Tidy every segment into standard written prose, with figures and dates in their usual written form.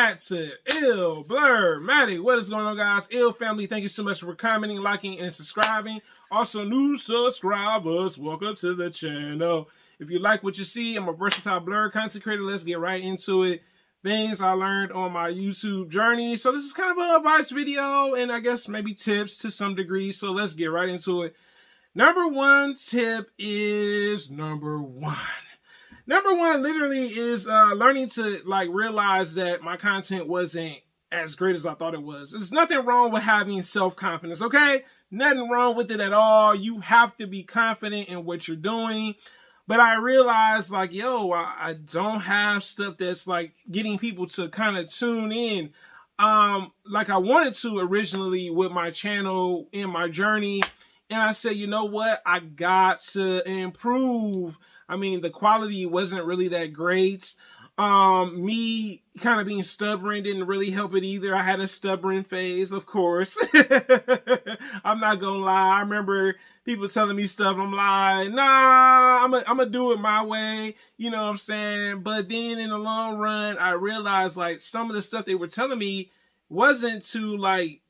back to Ill Blur Matic. What is going on, guys? Ill family, thank you so much for commenting, liking, and subscribing. Also, new subscribers, welcome to the channel. If you like what you see, I'm a versatile blur content creator. Let's get right into it. Things I learned on my YouTube journey. So this is kind of an advice video and I guess maybe tips to some degree. So let's get right into it. Number one tip is number one literally is learning to realize that my content wasn't as great as I thought it was. There's nothing wrong with having self-confidence, okay? Nothing wrong with it at all. You have to be confident in what you're doing. But I realized I don't have stuff that's getting people to kind of tune in like I wanted to originally with my channel in my journey. And I said, you know what? I got to improve. I mean, the quality wasn't really that great. Me kind of being stubborn didn't really help it either. I had a stubborn phase, of course. I'm not gonna lie. I remember people telling me stuff. I'm like, nah, I'm gonna do it my way. You know what I'm saying? But then in the long run, I realized some of the stuff they were telling me wasn't to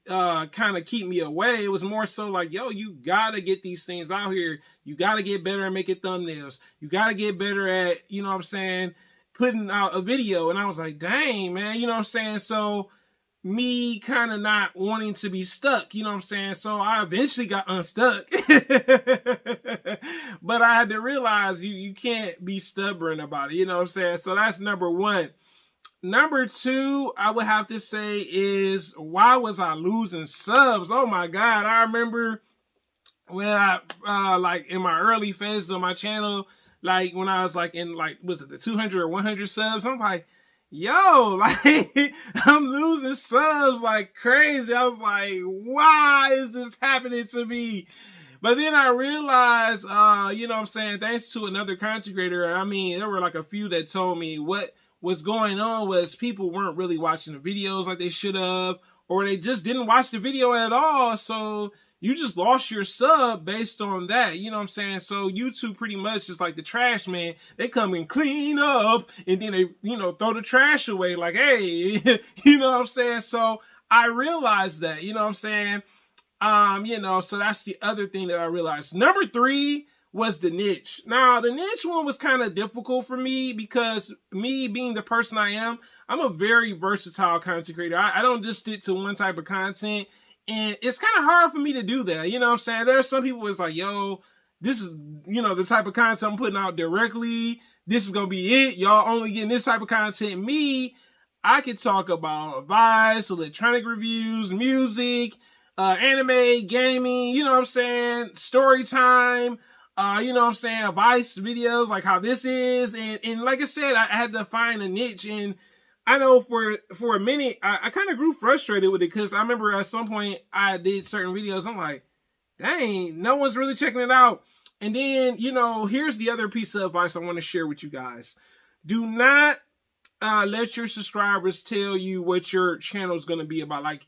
kind of keep me away. It was more so yo, you gotta get these things out here. You gotta get better at making thumbnails. You gotta get better at, you know what I'm saying, putting out a video. And I was like, dang, man, you know what I'm saying? So me kind of not wanting to be stuck, you know what I'm saying? So I eventually got unstuck. But I had to realize you can't be stubborn about it, you know what I'm saying? So that's number one. Number two, I would have to say is, why was I losing subs? Oh my God. I remember when I, in my early phases of my channel, when I was was it the 200 or 100 subs? I'm like, yo, I'm losing subs like crazy. I was like, why is this happening to me? But then I realized, you know what I'm saying, thanks to another content creator, I mean, there were a few that told me what was going on was people weren't really watching the videos like they should have, or they just didn't watch the video at all. So you just lost your sub based on that. You know what I'm saying? So YouTube pretty much is like the trash man. They come and clean up and then they, throw the trash away like, hey, you know what I'm saying? So I realized that, you know what I'm saying? So that's the other thing that I realized. Number three was the niche. Now, the niche one was kind of difficult for me because me being the person I am, I'm a very versatile content creator. I don't just stick to one type of content. And it's kind of hard for me to do that. You know what I'm saying? There are some people it's like, yo, this is, the type of content I'm putting out directly. This is going to be it. Y'all only getting this type of content. Me, I could talk about advice, electronic reviews, music, anime, gaming, you know what I'm saying? Story time. You know what I'm saying, advice videos like how this is. And like I said, I had to find a niche. And I know for a minute, I kind of grew frustrated with it because I remember at some point I did certain videos. I'm like, dang, no one's really checking it out. And then, here's the other piece of advice I want to share with you guys. Do not let your subscribers tell you what your channel is going to be about.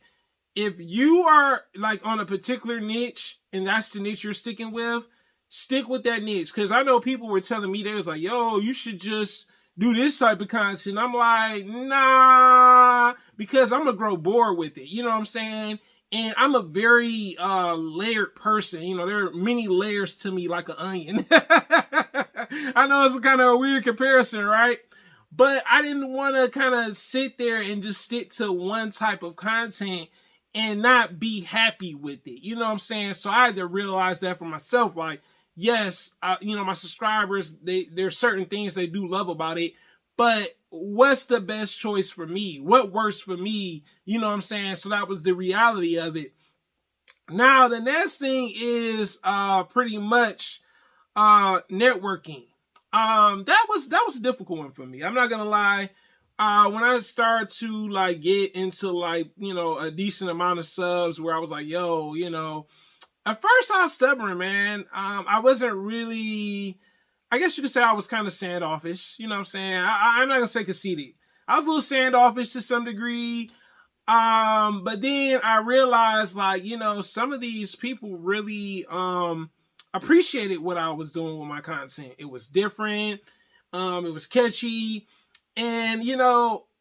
If you are on a particular niche and that's the niche you're sticking with, stick with that niche. Because I know people were telling me, they was like, yo, you should just do this type of content. I'm like, nah, because I'm going to grow bored with it. You know what I'm saying? And I'm a very layered person. There are many layers to me like an onion. I know it's kind of a weird comparison, right? But I didn't want to kind of sit there and just stick to one type of content and not be happy with it. You know what I'm saying? So I had to realize that for myself. Yes, my subscribers, there's certain things they do love about it, but what's the best choice for me? What works for me? You know what I'm saying? So that was the reality of it. Now, the next thing is pretty much networking. That was a difficult one for me. I'm not going to lie. When I started to get into a decent amount of subs where I was like, yo, at first I was stubborn, man. I wasn't really, I guess you could say I was kind of standoffish. You know what I'm saying? I'm not going to say conceited. I was a little standoffish to some degree. But then I realized some of these people really appreciated what I was doing with my content. It was different. It was catchy. And,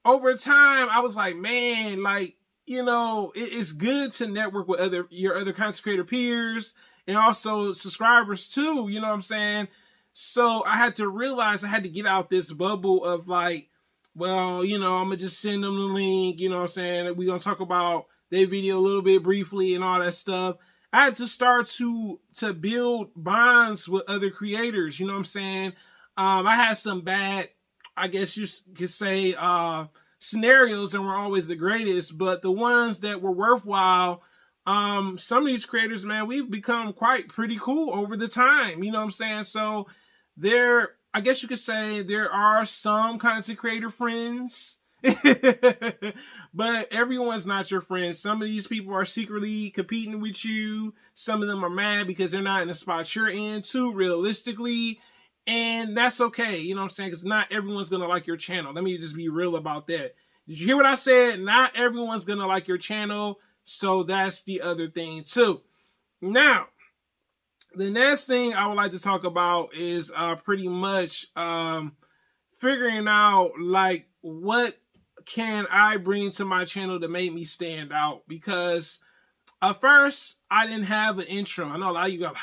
over time, I was like, man, like, you know, it's good to network with your other content creator peers and also subscribers too. You know what I'm saying? So I had to realize I had to get out this bubble of like, well, you know, I'm gonna just send them the link. You know what I'm saying? We're gonna talk about their video a little bit briefly and all that stuff. I had to start to build bonds with other creators. You know what I'm saying? I had some bad, I guess you could say, scenarios that were always the greatest, but the ones that were worthwhile, some of these creators, man, we've become pretty cool over the time. You know what I'm saying? So I guess you could say there are some content creator friends, but everyone's not your friend. Some of these people are secretly competing with you. Some of them are mad because they're not in the spot you're in too, realistically. And that's okay, you know what I'm saying? Because not everyone's going to like your channel. Let me just be real about that. Did you hear what I said? Not everyone's going to like your channel. So that's the other thing too. Now, the next thing I would like to talk about is pretty much figuring out like what can I bring to my channel to make me stand out. Because at first, I didn't have an intro. I know a lot of you go like,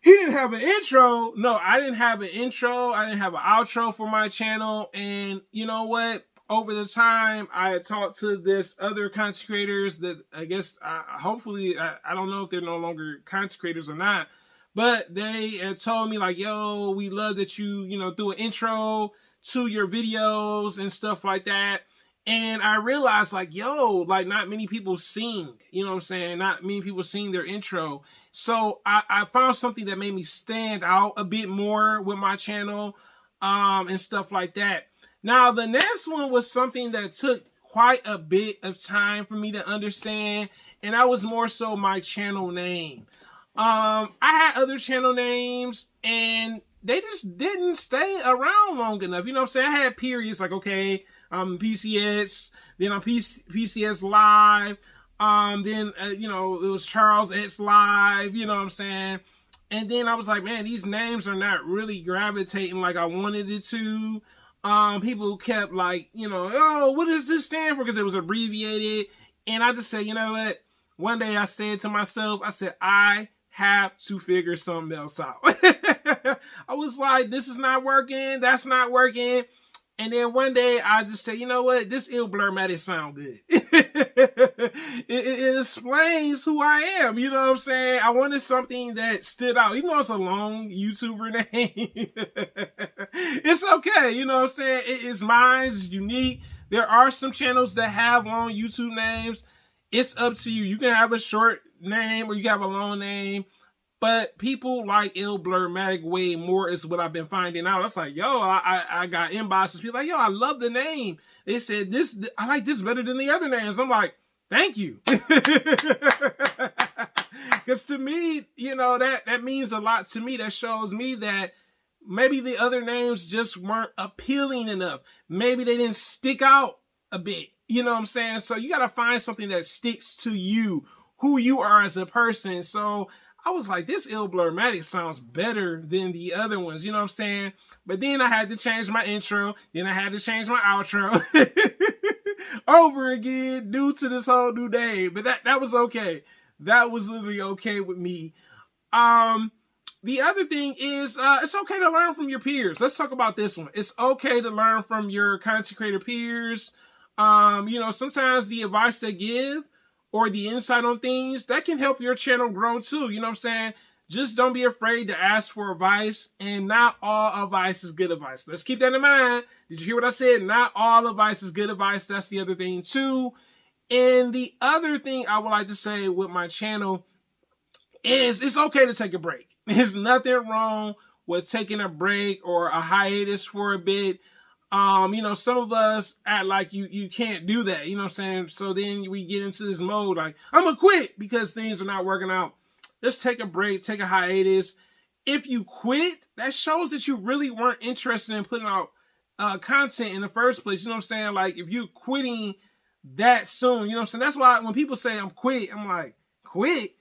he didn't have an intro. No, I didn't have an intro. I didn't have an outro for my channel. And you know what? Over the time, I had talked to this other content creators that I guess, hopefully, I don't know if they're no longer content creators or not, but they had told me like, yo, we love that you know, do an intro to your videos and stuff like that. And I realized like, yo, like not many people sing, you know what I'm saying? Not many people sing their intro. So I found something that made me stand out a bit more with my channel and stuff like that. Now, the next one was something that took quite a bit of time for me to understand, and that was more so my channel name. I had other channel names, and they just didn't stay around long enough. You know what I'm saying? I had periods like, okay, PCS, then I'm PCS Live, then, you know, it was Charles X Live, you know what I'm saying? And then I was like, man, these names are not really gravitating like I wanted it to. People kept like, you know, oh, what does this stand for? Because it was abbreviated. And I just said, you know what? One day I said to myself, I said, I have to figure something else out. I was like, this is not working. That's not working. And then one day I just said, you know what? This ill blurmatic sound good. it explains who I am. You know what I'm saying? I wanted something that stood out. Even though it's a long YouTuber name, it's okay. You know what I'm saying? It's mine. It's unique. There are some channels that have long YouTube names. It's up to you. You can have a short name or you can have a long name. But people like ill blurmatic way more is what I've been finding out. It's like, yo, I got inboxes. People like, yo, I love the name. They said this, I like this better than the other names. I'm like, thank you. Because to me, you know, that means a lot to me. That shows me that maybe the other names just weren't appealing enough. Maybe they didn't stick out a bit. You know what I'm saying? So you got to find something that sticks to you, who you are as a person. So I was like, this ill blurmatic sounds better than the other ones, you know what I'm saying? But then I had to change my intro, then I had to change my outro over again due to this whole new day. But that was okay. That was literally okay with me. The other thing is, it's okay to learn from your peers. Let's talk about this one. It's okay to learn from your content creator peers. You know, sometimes the advice they give or the insight on things, that can help your channel grow too. You know what I'm saying? Just don't be afraid to ask for advice, and not all advice is good advice. Let's keep that in mind. Did you hear what I said? Not all advice is good advice. That's the other thing too. And the other thing I would like to say with my channel is it's okay to take a break. There's nothing wrong with taking a break or a hiatus for a bit. You know, some of us act like you can't do that, you know what I'm saying? So then we get into this mode like, I'm gonna quit because things are not working out. Just take a break, take a hiatus. If you quit, that shows that you really weren't interested in putting out content in the first place. You know what I'm saying? Like, if you're quitting that soon, you know what I'm saying? That's why when people say I'm quit, I'm like, quit?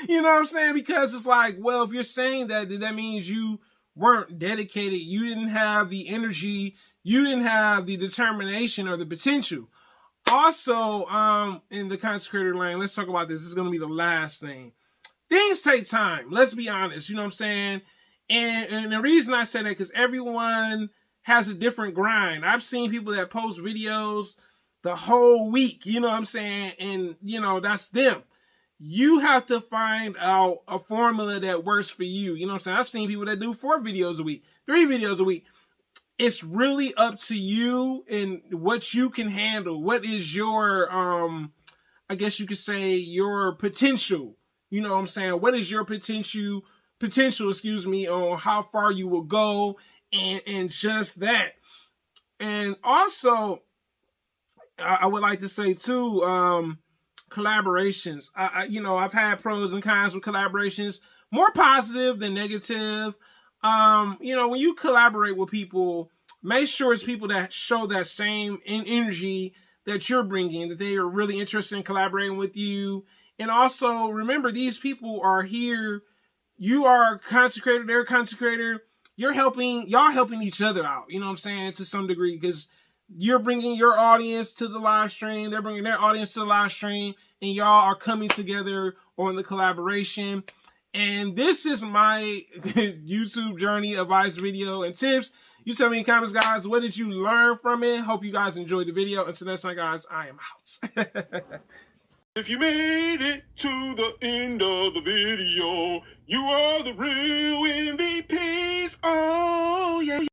You know what I'm saying? Because it's like, well, if you're saying that, then that means you weren't dedicated. You didn't have the energy you didn't have the determination or the potential. Also, in the content creator lane, let's talk about this. This is going to be the last thing. Things take time. Let's be honest. You know what I'm saying? And the reason I say that, because everyone has a different grind. I've seen people that post videos the whole week, you know what I'm saying? And, you know, that's them. You have to find out a formula that works for you. You know what I'm saying? I've seen people that do 4 videos a week, 3 videos a week. It's really up to you and what you can handle. What is your, I guess you could say, your potential. You know what I'm saying? What is your potential, on how far you will go, and just that. And also, I would like to say too, collaborations. You know, I've had pros and cons with collaborations, more positive than negative. You know, when you collaborate with people, make sure it's people that show that same energy that you're bringing, that they are really interested in collaborating with you. And also remember, these people are here. You are a content creator, they're a content creator. Y'all helping each other out. You know what I'm saying? To some degree, because you're bringing your audience to the live stream. They're bringing their audience to the live stream, and y'all are coming together on the collaboration. And this is my YouTube journey, advice, video, and tips. You tell me in the comments, guys, what did you learn from it? Hope you guys enjoyed the video. Until next time, guys, I am out. If you made it to the end of the video, you are the real MVPs. Oh, yeah.